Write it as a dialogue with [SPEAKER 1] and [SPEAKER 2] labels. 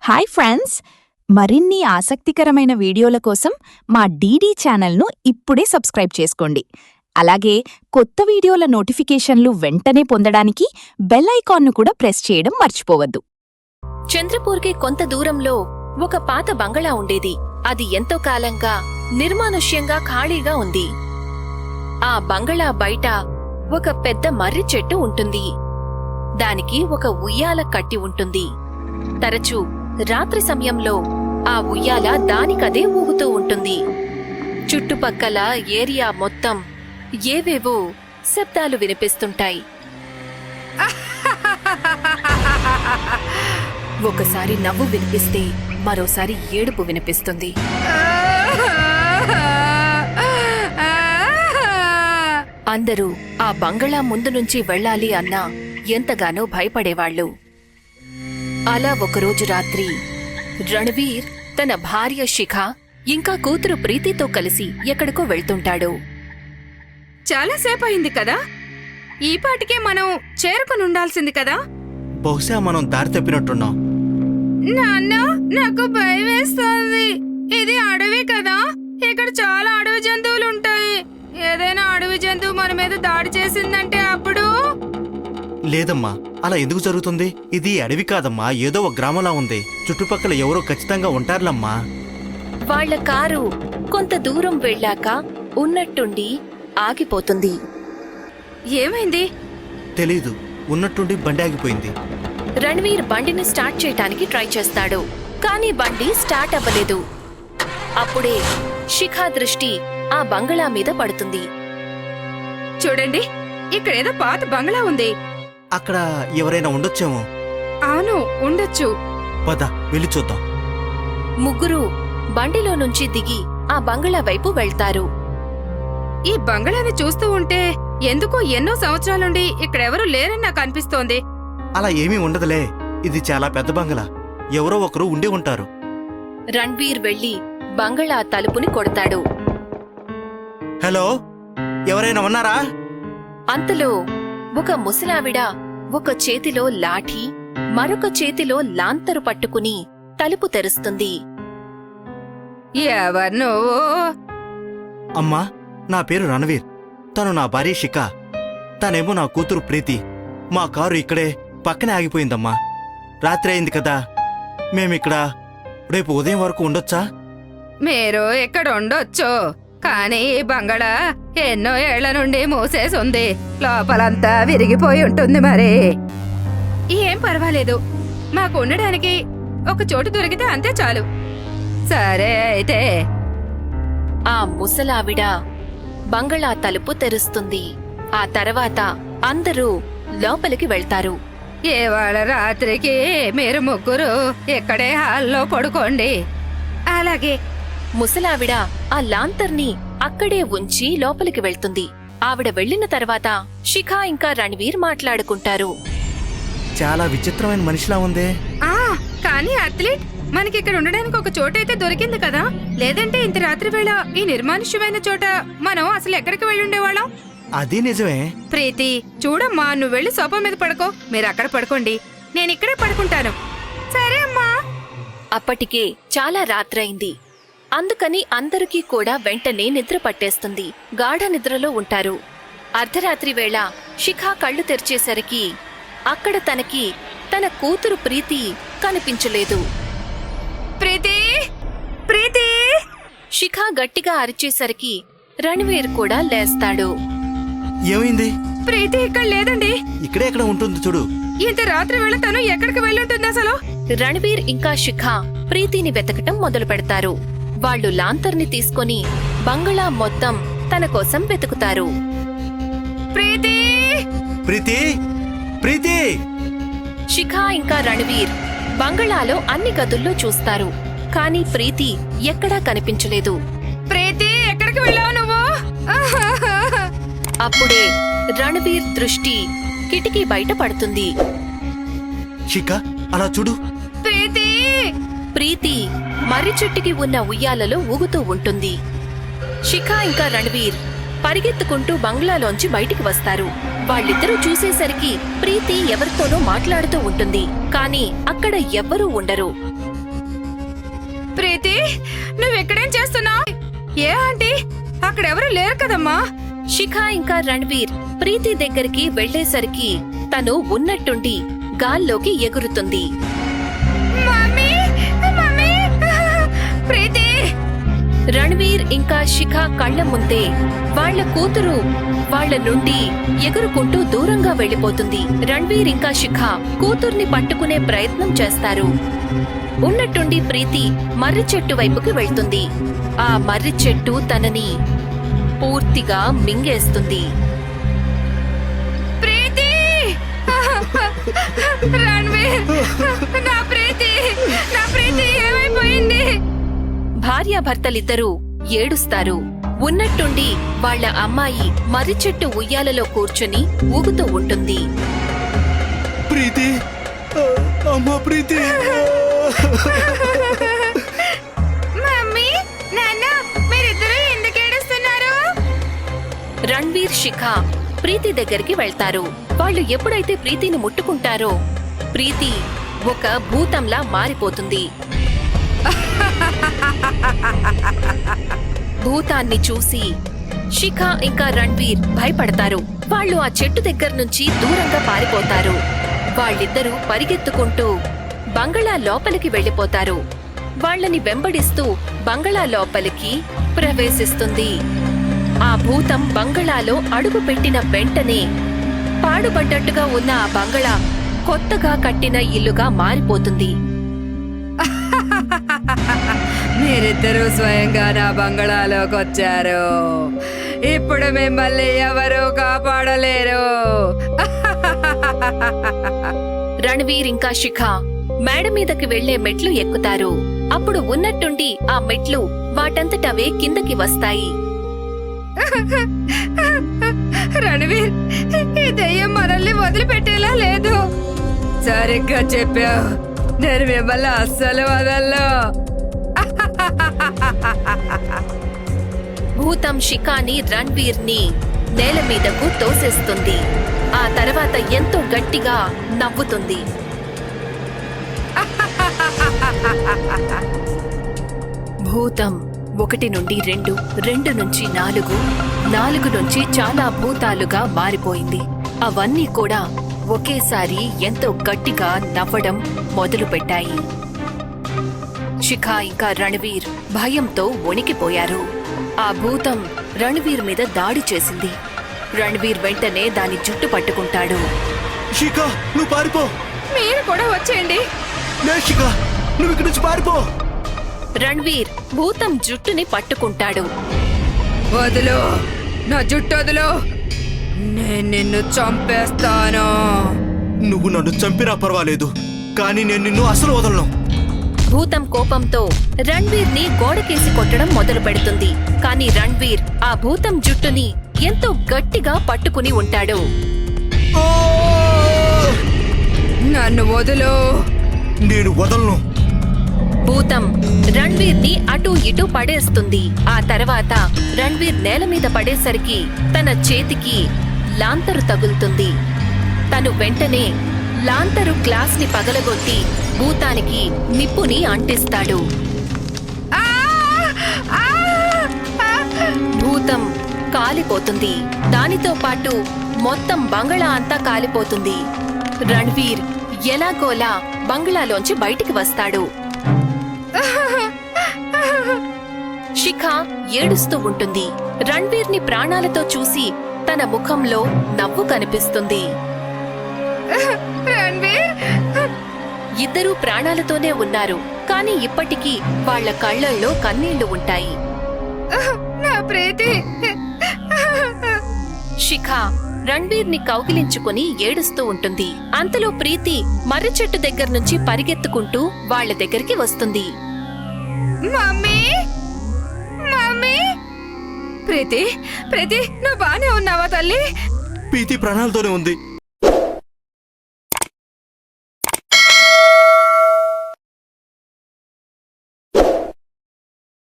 [SPEAKER 1] Hi friends, మరిన్ని ఆసక్తికరమైన వీడియోల కోసం మా డీడీ ఛానల్ను ఇప్పుడే సబ్స్క్రైబ్ చేసుకోండి. అలాగే కొత్త వీడియోల నోటిఫికేషన్లు వెంటనే పొందడానికి బెల్ ఐకాన్ను కూడా ప్రెస్ చేయడం మర్చిపోవద్దు.
[SPEAKER 2] చంద్రపూర్కి కొంత దూరంలో ఒక పాత బంగళా ఉండేది. అది ఎంతో కాలంగా నిర్మానుష్యంగా ఖాళీగా ఉంది. ఆ బంగళా బయట ఒక పెద్ద మర్రి చెట్టు ఉంటుంది. దానికి ఒక ఉయ్యాల కట్టి ఉంటుంది. తరచూ రాత్రి సమయంలో ఆ ఉయ్యాల దానికదే ఊగుతూ ఉంటుంది. చుట్టుపక్కల ఏరియా మొత్తం ఏవేవో శబ్దాలు వినిపిస్తుంటాయి. ఒకసారి నవ్వు వినిపిస్తే మరోసారి ఏడుపు వినిపిస్తుంది. అందరూ ఆ బంగళా ముందు నుంచి వెళ్ళాలి అన్నా ఎంతగానో భయపడేవాళ్లు. అలా ఒకరోజు రాత్రి రణవీర్ తన భార్య శిఖ ఇంకా కూతురు ప్రీతితో కలిసి ఎక్కడికో వెళ్తుంటాడు.
[SPEAKER 3] చాలాసేపు అయింది కదా, ఈ పాటికే మనం చేరుకునుండాల్సింది కదా.
[SPEAKER 4] బహుశా మనం దారి తప్పినట్టున్నాం.
[SPEAKER 3] నాన్న, నాకు భయం వేస్తోంది. ఇది అడవి కదా, ఇక్కడ చాలా అడవి జంతువులు ఉంటాయి. ఏదైనా అడవి జంతువు మన మీద దాడి చేసిందంటే అప్పుడు...
[SPEAKER 4] లేదమ్మా, అలా ఎందుకు జరుగుతుంది? ఇది అడవి కాదమ్మా, ఏదో ఒక గ్రామంలా ఉంది. చుట్టుపక్కల ఎవరో ఖచ్చితంగా ఉంటారులమ్మా.
[SPEAKER 2] వాళ్ల కారు కొంత దూరం వెళ్ళాక ఉన్నట్టుండి ఆగిపోతుంది.
[SPEAKER 3] ఏమైంది?
[SPEAKER 4] తెలీదు, ఉన్నట్టుండి బండి ఆగిపోయింది.
[SPEAKER 2] రణవీర్ బండిని స్టార్ట్ చేయటానికి ట్రై చేస్తాడు, కానీ బండి స్టార్ట్ అవ్వలేదు. అప్పుడే శిఖా దృష్టి ఆ బంగళా మీద పడుతుంది.
[SPEAKER 3] చూడండి, ఇక్కడేదో పాత బంగళా ఉంది.
[SPEAKER 4] అక్కడ ఎవరైనా ఉండొచ్చేమో.
[SPEAKER 3] అవును, ఉండొచ్చు.
[SPEAKER 4] పద వెళ్ళి చూద్దాం.
[SPEAKER 2] ముగ్గురు బండిలో నుంచి దిగి ఆ బంగళా వైపు వెళ్తారు.
[SPEAKER 3] ఈ బంగళాని చూస్తూ ఉంటే ఎందుకో ఎన్నో సంవత్సరాలుండి ఇక్కడెవరూ లేరని నాకు అనిపిస్తోంది.
[SPEAKER 4] అలా ఏమీ ఉండదులే, ఇది చాలా పెద్ద బంగళా. ఎవరో ఒకరు ఉండి ఉంటారు.
[SPEAKER 2] రణ్వీర్ వెళ్లి బంగళా తలుపుని కొడతాడు.
[SPEAKER 4] హలో, ఎవరైనా ఉన్నారా?
[SPEAKER 2] అంతలో ఒక ముసలావిడ ఒక చేతిలో లాఠీ, మరొక చేతిలో లాంతరు పట్టుకుని తలుపు తెరుస్తుంది.
[SPEAKER 3] ఎవరు నువ్వు?
[SPEAKER 4] అమ్మా, నా పేరు రణవీర్. తను నా భార్య శిఖ. తనేమో నా కూతురు ప్రీతి. మా కారు ఇక్కడే పక్కనే ఆగిపోయిందమ్మా. రాత్రి అయింది కదా, మేమిక్కడ రేపు ఉదయం వరకు ఉండొచ్చా?
[SPEAKER 3] మీరు ఇక్కడ ఉండొచ్చు, కానీ ఈ బంగళా ఎన్నో ఏళ్ల నుండి మూసేసుంది. లోపలంతా విరిగిపోయి ఉంటుంది. మరి ఏం పర్వాలేదు, మాకు ఉండడానికి ఒక చోటు దొరికితే అంతే చాలు. సరే అయితే.
[SPEAKER 2] ఆ ముసలావిడ బంగళా తలుపు తెరుస్తుంది. ఆ తర్వాత అందరూ లోపలికి వెళ్తారు.
[SPEAKER 3] ఇవాళ రాత్రికి మీరు ముగ్గురు ఇక్కడే హాల్లో పడుకోండి. అలాగే.
[SPEAKER 2] ముసలావిడ ఆ లాంతర్ని అక్కడే ఉంచి లోపలికి వెళ్తుంది. ఆవిడ వెళ్లిన తర్వాత శిఖా ఇంకా రణ్వీర్ మాట్లాడుకుంటారు.
[SPEAKER 4] చాలా విచిత్రమైన మనిషిలా ఉందే.
[SPEAKER 3] కానీ అథ్లీట్, మనకిక్కడ ఉండడానికి ఒక చోటైతే దొరికింది కదా. లేదంటే ఇంత రాత్రి వేళ ఈ నిర్మానుష్యమైన చోట మనం అసలు ఎక్కడికి వెళ్ళుండేవాళ్ళం?
[SPEAKER 4] అది నిజమే.
[SPEAKER 3] ప్రీతి, చూడమ్మా, నువ్వు వెళ్ళి సోఫా మీద పడుకో. మీరు అక్కడ పడుకోండి, నేను ఇక్కడే పడుకుంటాను. సరే అమ్మా.
[SPEAKER 2] అప్పటికే చాలా రాత్రయింది. అందుకని అందరికీ కూడా వెంటనే నిద్ర పట్టేస్తుంది. గాఢ నిద్రలో ఉంటారు. అర్ధరాత్రి వేళ శిఖా కళ్ళు తెరిచేసరికి అక్కడ తనకి తన కూతురు ప్రీతి కనిపించలేదు.
[SPEAKER 3] ప్రీతి, ప్రీతి!
[SPEAKER 2] శిఖా గట్టిగా అరిచేసరికి రణ్వీర్ కూడా లేస్తాడు.
[SPEAKER 4] ఏమైంది?
[SPEAKER 3] ప్రీతి ఇక్కడ లేదండి.
[SPEAKER 4] ఇక్కడే ఎక్కడ ఉంటుంది చూడు.
[SPEAKER 3] ఇంత రాత్రి వేళ తను ఎక్కడికి వెళ్ళుంటుంది అసలు?
[SPEAKER 2] రణ్వీర్ ఇంకా శిఖా ప్రీతిని వెతకటం మొదలు పెడతారు. వాళ్లు లాంతర్ని తీసుకుని బంగళా మొత్తం తన కోసం వెతుకుతారు.
[SPEAKER 3] ప్రీతి!
[SPEAKER 4] ప్రీతి! ప్రీతి!
[SPEAKER 2] శిఖా ఇంకా రణ్వీర్ బంగళాలో అన్ని గదుల్లో చూస్తారు, కానీ ప్రీతి ఎక్కడా కనిపించలేదు.
[SPEAKER 3] ప్రీతి, ఎక్కడికి వెళ్ళావు నువ్వు?
[SPEAKER 2] అప్పుడే రణ్వీర్ దృష్టి కిటికీ బయట పడుతుంది.
[SPEAKER 4] శిఖ, అలా చూడు.
[SPEAKER 3] ప్రీతి!
[SPEAKER 2] ప్రీతి మర్రి చెట్టుకి ఉన్న ఉయ్యాలలో ఊగుతూ ఉంటుంది. శిఖా ఇంకా రణ్వీర్ పరిగెత్తుకుంటూ బంగ్లాలోంచి బయటికి వస్తారు. వాళ్ళిద్దరూ చూసేసరికి ప్రీతి ఎవరితోనో మాట్లాడుతూ ఉంటుంది, కానీ అక్కడ ఎవ్వరూ ఉండరు.
[SPEAKER 3] ప్రీతి, నువ్వెక్కడేం చేస్తున్నావు? ఏ ఆంటీ, అక్కడెవరూ లేరు కదమ్మా.
[SPEAKER 2] శిఖ ఇంకా రణ్వీర్ ప్రీతి దగ్గరికి వెళ్లేసరికి తను ఉన్నట్టుండి గాల్లోకి ఎగురుతుంది.
[SPEAKER 3] మమ్మీ, మమ్మీ, ప్రీతి.
[SPEAKER 2] రణ్వీర్ ఇంకా శిఖ కళ్ల ముందే వాళ్ళ కూతురు వాళ్ళ నుండి ఎగురుకుంటూ దూరంగా వెళ్లిపోతుంది. రణ్వీర్ ఇంకా శిఖ కూతుర్ని పట్టుకునే ప్రయత్నం చేస్తారు. ఉన్నట్టుండి ప్రీతి మర్రి చెట్టు వైపుకి వెళ్తుంది. ఆ మర్రి చెట్టు తనని పూర్తిగా మింగేస్తుంది.
[SPEAKER 3] ప్రీతి, రణ్వీర్, నా ప్రీతి, నా ప్రీతి ఏమైపోయింది?
[SPEAKER 2] భార్యాభర్తలిద్దరూ ఏడుస్తారు. ఉన్నట్టుండి వాళ్ళ అమ్మాయి మర్రి చెట్టు ఉయ్యాలలో కూర్చుని ఊగుతూ ఉంటుంది.
[SPEAKER 4] ప్రీతి, అమ్మా ప్రీతి.
[SPEAKER 3] మమ్మీ, నాన్న, మీరిద్దరూ ఎందుకు ఏడుస్తున్నారు?
[SPEAKER 2] రణ్వీర్, శిఖ ప్రీతి దగ్గరికి వెళ్తారు. వాళ్ళు ఎప్పుడైతే ప్రీతిని ముట్టుకుంటారో ప్రీతి ఒక భూతంలా మారిపోతుంది. భూతాన్ని చూసి శిఖ ఇంకా రణ్వీర్ భయపడతారు. వాళ్ళు ఆ చెట్టు దగ్గర నుంచి దూరంగా పారిపోతారు. వాళ్ళిద్దరూ పరిగెత్తుకుంటూ బంగళా లోపలికి వెళ్లిపోతారు. వాళ్ళని వెంబడిస్తూ బంగళా లోపలికి ప్రవేశిస్తుంది. ఆ భూతం బంగళాలో అడుగు పెట్టిన వెంటనే పాడుపడ్డట్టుగా ఉన్న ఆ బంగళా కొత్తగా కట్టిన ఇల్లుగా మారిపోతుంది.
[SPEAKER 3] మీరిద్దరూ స్వయంగా నా బంగళాలోకి వచ్చారు. ఇప్పుడు మిమ్మల్ని ఎవరూ కాపాడలేరు.
[SPEAKER 2] రణ్వీర్ ఇంకా శిఖ మేడ మీదకి వెళ్లే మెట్లు ఎక్కుతారు. అప్పుడు ఉన్నట్టుండి ఆ మెట్లు వాటంతటవే కిందకి వస్తాయి.
[SPEAKER 3] రణవీర్, ఈ దయ్యం మనల్ని వదిలిపెట్టేలా లేదు. సరిగ్గా చెప్పావు, నేను మిమ్మల్ని అస్సలు వదలను.
[SPEAKER 2] భూతం శిఖాని రణ్వీర్ ని నేల మీదకు తోసేస్తుంది. ఆ తర్వాత ఎంతో గట్టిగా నవ్వుతుంది. భూతం 1 నుండి 2, 2 నుంచి 4, 4 నుంచి చాలా భూతాలుగా మారిపోయింది. అవన్నీ కూడా ఒకేసారి ఎంతో గట్టిగా నవ్వడం మొదలుపెట్టాయి. శిఖ ఇంకా రణ్వీర్ భయంతో వణికిపోయారు. ఆ భూతం రణ్వీర్ మీద దాడి చేసింది. రణ్వీర్ వెంటనే దాని జుట్టు పట్టుకుంటాడు.
[SPEAKER 4] శిఖ, నువ్వు పారిపో.
[SPEAKER 3] మీరు కూడా వచ్చేయండి.
[SPEAKER 4] లే శిఖ, నువ్వు ఇక్కడి నుంచి పారిపో.
[SPEAKER 2] రణ్వీర్ భూతం జుట్టుని పట్టుకుంటాడు.
[SPEAKER 3] వదులు, నా జుట్టు వదులు, నేను నిన్ను చంపేస్తాను.
[SPEAKER 4] నువ్వు నన్ను చంపినా పర్వాలేదు, కానీ నేను నిన్ను అసలు వదలను.
[SPEAKER 2] భూతం కోపంతో రణ్వీర్ ని గోడకేసి కొట్టడం మొదలు పెడుతుంది. కానీ రణ్వీర్ ఆ భూతం జుట్టుని ఎంతో గట్టిగా పట్టుకుని ఉంటాడు.
[SPEAKER 3] నన్ను వదులు.
[SPEAKER 4] నేను వదలను.
[SPEAKER 2] భూతం రణ్వీర్ ని అటూ ఇటూ పడేస్తుంది. ఆ తర్వాత రణ్వీర్ నేల మీద పడేసరికి తన చేతికి లాంతరు తగులుతుంది. తను వెంటనే లాంతరు గ్లాస్ ని పగలగొట్టి భూతానికి నిప్పుని అంటిస్తాడు. భూతం కాలిపోతుంది. దానితో పాటు మొత్తం బంగళా అంతా కాలిపోతుంది. రణ్వీర్ ఎలాగోలా బంగ్లాలోంచి బయటికి వస్తాడు. శిఖ ఏడుస్తూ ఉంటుంది. రణ్వీర్ ని ప్రాణాలతో చూసి తన ముఖంలో నవ్వు కనిపిస్తుంది. ఇద్దరూ ప్రాణాలతోనే ఉన్నారు, కానీ ఇప్పటికీ వాళ్ల కళ్ళల్లో కన్నీళ్లు ఉంటాయి.
[SPEAKER 3] నా ప్రీతి.
[SPEAKER 2] శిఖ రణ్వీర్ ని కౌగిలించుకుని ఏడుస్తూ ఉంటుంది. అంతలో ప్రీతి మర్రి చెట్టు దగ్గర నుంచి పరిగెత్తుకుంటూ వాళ్ల దగ్గరికి వస్తుంది.
[SPEAKER 3] Mummy, mummy. ప్రీతి, ప్రీతి, నువ్వు బానే ఉన్నావా తల్లి?
[SPEAKER 4] ప్రీతి ప్రాణాలతోనే ఉంది.